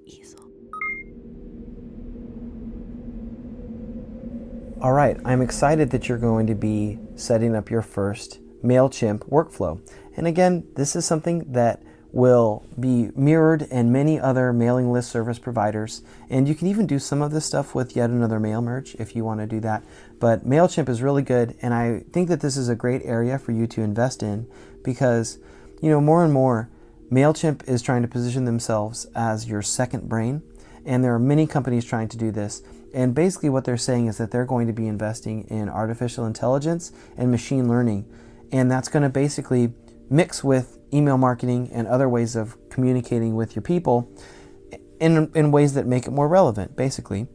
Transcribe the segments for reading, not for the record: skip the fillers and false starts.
easel. All right, I'm excited that you're going to be setting up your first MailChimp workflow. And again, this is something that will be mirrored in many other mailing list service providers. And you can even do some of this stuff with yet another mail merge if you want to do that. But MailChimp is really good, and I think that this is a great area for you to invest in because, more and more, MailChimp is trying to position themselves as your second brain. And there are many companies trying to do this. And basically what they're saying is that they're going to be investing in artificial intelligence and machine learning. And that's going to basically mix with email marketing and other ways of communicating with your people in ways that make it more relevant, basically.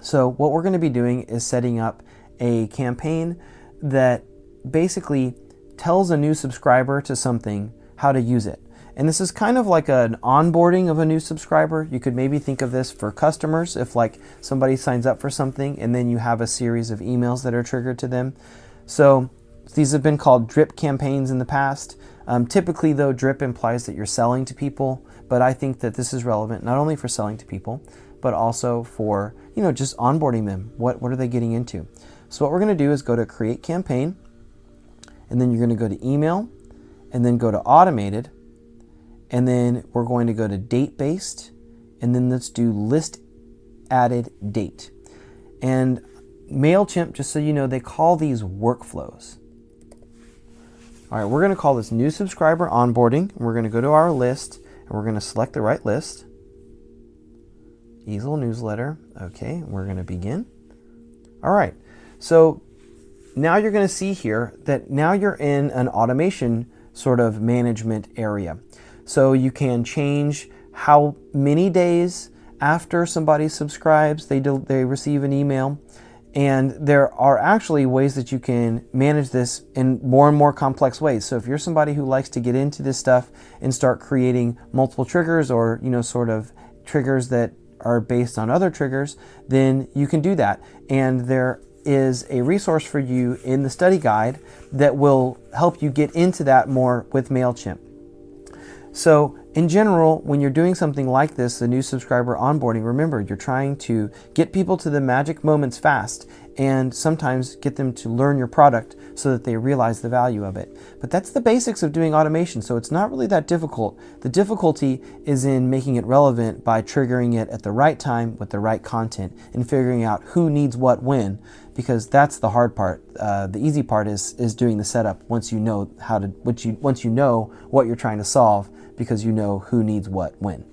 So what we're going to be doing is setting up a campaign that basically tells a new subscriber to something how to use it. And this is kind of like an onboarding of a new subscriber. You could maybe think of this for customers if like somebody signs up for something and then you have a series of emails that are triggered to them. So these have been called drip campaigns in the past. Typically though, drip implies that you're selling to people, but I think that this is relevant not only for selling to people, but also for, just onboarding them. What are they getting into? So what we're going to do is go to create campaign, and then you're going to go to email, and then go to automated, and then we're going to go to date based, and then let's do list added date. And MailChimp, just so you know, they call these workflows. All right, we're going to call this new subscriber onboarding. We're going to go to our list, and we're going to select the right list. Easel newsletter. Okay, we're going to begin. All right, so now you're going to see here that now you're in an automation sort of management area. So you can change how many days after somebody subscribes they receive an email. And there are actually ways that you can manage this in more and more complex ways. So if you're somebody who likes to get into this stuff and start creating multiple triggers or, sort of triggers that are based on other triggers, then you can do that. And there is a resource for you in the study guide that will help you get into that more with MailChimp. So in general, when you're doing something like this, the new subscriber onboarding, remember, you're trying to get people to the magic moments fast and sometimes get them to learn your product so that they realize the value of it. But that's the basics of doing automation, so it's not really that difficult. The difficulty is in making it relevant by triggering it at the right time with the right content and figuring out who needs what when, because that's the hard part. The easy part is doing the setup once you know once you know what you're trying to solve, because you know who needs what when.